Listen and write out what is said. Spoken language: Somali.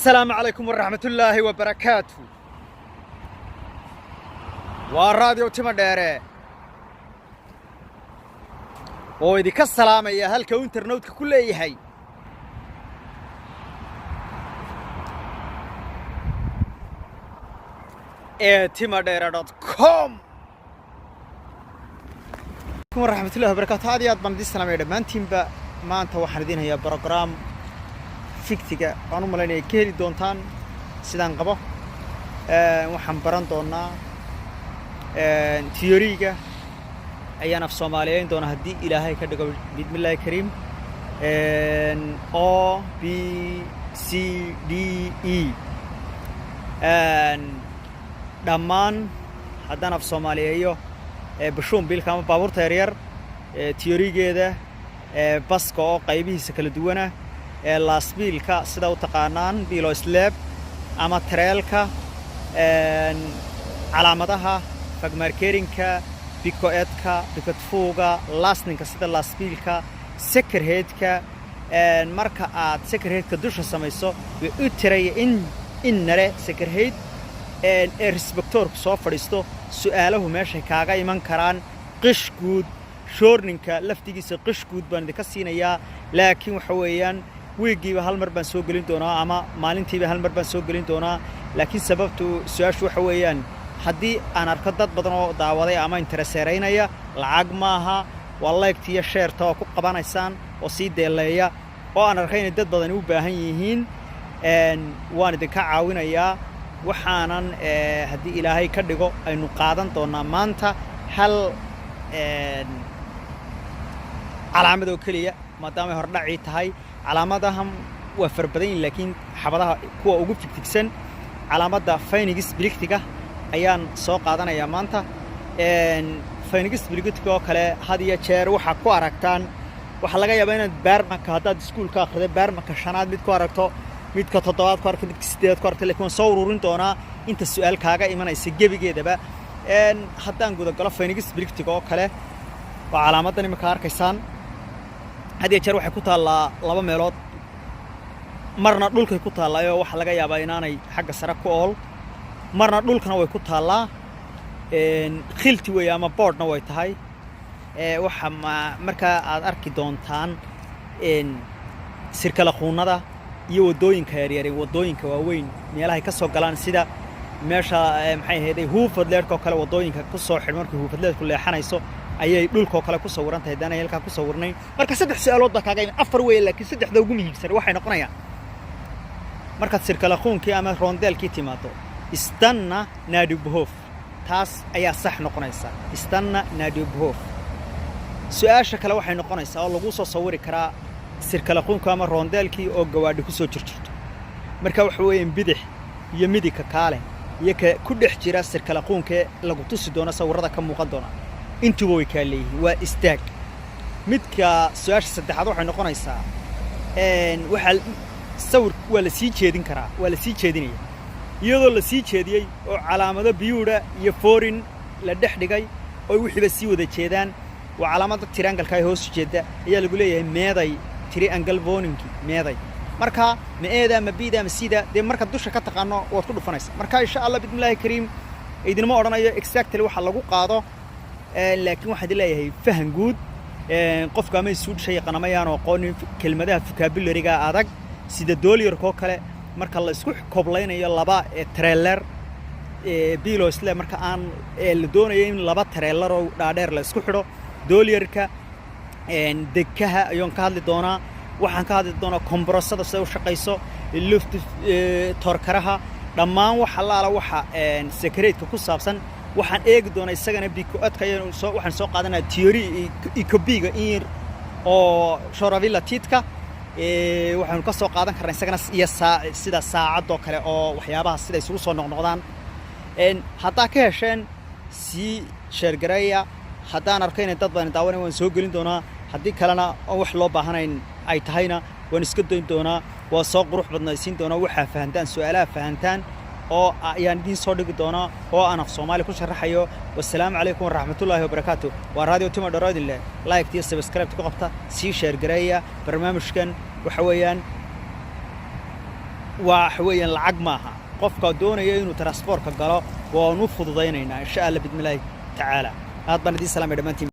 السلام عليكم ورحمة الله وبركاته. والراديو تمديرة ويديك السلام يا هل كونترنت كل هي تمديرة.com ورحمة الله وبركاته. هذه أضمن دي السلام يا دمان تيم بقى ما أنت وحردين هي برنامج fiktiga aanu malaynay ka heli doontaan sidaan qabo waxaan baran doonaa theory-ga ayaan af Soomaaliyeyn doona hadii Ilaahay ka dhigo bismillaahi kariim O B C D E dhammaan haddaan af Soomaaliyeeyo bashuun bilka ama baabuurta yaryar theory-geeda baska oo qaybihiisa kala duwana laasbiilka sida u taqaanaan bilo slab ama trailka calaamadaha fagmarkerinka bikoedka bikotfuga lasninka sida laasbiilka secretary-ka marka aad secretary-ka dusha samayso way u tiray in nare secretary respector-ku soo fadhiisto su'aalahu meesha kaaga iman karaan qish guud shorninka laftigiisa qish guud baan idinka siinayaa laakiin waxa weeyaan weegiiba hal mar baan soo gelin doonaa ama maalintiiba hal mar baan soo gelin doonaa laakiin sababtu su'aashu waxa weeyaan haddii aan arko dad badan oo daawaday ama intereseeynaya lacag maaha waa like iyo share ta ku qabanaysaan oo si deeleeya oo aan arkay in dad badan u baahan yihiin waan idinka caawinayaa waxaanan haddii Ilaahay ka dhigo aynu qaadan doonaa maanta hal calaamad oo kaliya maadaama hor dhaci tahay calaamadahan waa farbadan laakiin xabadaha kuwa ugu fiktigsan calaamada Phoenix Billictiga ayaan soo qaadanayaa maanta Phoenix Billictiga oo kale hadiya jeer waxa ku aragtaan waxa laga yaabaa inaad baarmanka hadaad iskuulka akhriday baarmanka shanaad mid ku aragto midka toddobaad ku aragto midka sideed ku aragto laakiin soo ururin doonaa inta su'aal kaaga imanaysa gebigeedaba haddaan guda galo Phoenix Billictiga oo kale waa calaamadan imika arkaysaan هذه جرو waxay ku taalaa laba meelood marna dhulkay ku taalaayo waxa laga yaabaa inaanay xagga sare ku ool marna dhulkana way ku taalaa khilti way ama boardna way tahay waxa marka aad arki doontaan sirkala quunada iyo wadooyinka yaryar wadooyinka waaweyn meelaha ka soo galaan sida meesha maxay ahayd Hoofadleedka kale wadooyinka ku soo xidh markii Hoofadleedku leexanayso ayay dhulka kale ku sawiran tahay dana halka ku sawirnay marka saddex su'aalood baa kaaga afar way laakiin saddexda ugu muhiimsan waxay noqonayaan marka sirkala quunkii ama rondelkii timaado istanna naadibhof taas ayaa sax noqonaysa istanna naadibhof su'aasha kale waxay noqonaysaa oo lagu soo sawiri karaa sirkala quunka ama rondelkii oo gawaadhi ku soo jirjirto marka waxa weeyeen bidix iyo midig ka kaale iyo ka ku dhex jira sirkala quunka lagu tusi doono sawirada ka muuqan doona intuu way ka leeyahay waa istaag midka su'aasha saddexaad waxay noqonaysaa waxa sawir wala sii jeedin karaa wala sii jeedinaya iyadoo la sii jeediyay oo calaamado biyuudha iyo foreign la dhex dhigay oo wixiiba sii wada jeedaan waa calaamada triangle-ka hoos jeeda ayaa lagu leeyahay meeday triangle warning meeday marka meeda ma bida ma sida de marka dusha ka taqaano waad ku dhufanaysaa marka insha Allah bismillaahi kariim idinma oranayo exactly waxa lagu qaado laakiin waxa dileeyahay fahan guud qofka ma isuud shay qanamayaan oo qoon kelmadaha vocabulary-ga adag sida dooliyarka kale marka la isku kooblaynayo laba trailer bilo isla marka aan la doonayo in laba trailer oo dhaadheer la isku xidho dooliyarka dekaha ayoon ka hadli doonaa waxaan ka hadli doonaa kombrosada sida u shaqeyso lift torkaraha dhammaan waxa laala waxa secretary-ka ku saabsan waxaan eegi doonaa isagana bikoodka waxaan soo qaadanaa theory ikobiga in oo shoravilla titka waxaan ka soo qaadan karnaa isagana iyo sida saacad oo kale oo waxyaabaha sida isugu soo noqnoqdaan hadaa ka hesheen si share gareeya hadaan arkay in dad badan daawanay waan soo gelin doonaa hadii kalena wax loo baahanayn ay tahayna waan iska doon doonaa waa soo qurux badnaysiin doonaa waxa fahantaan su'aalaha fahantaan oo ayaan idin soo dhigi doonaa oo aan af Soomaali ku sharaxayo wassalaamu calaykum waraxmatullaahi wabarakaatuh waa radio timo dharoodile like iyo subscribe ku qabta si share gareeya barnaamijkan waxa weeyaan وحويا العق معها قفك دونية إنه ترانسبورت كجلا ونفض ضينينا إن شاء الله بإذن الله تعالى هذا بندي سلام يا دمانتي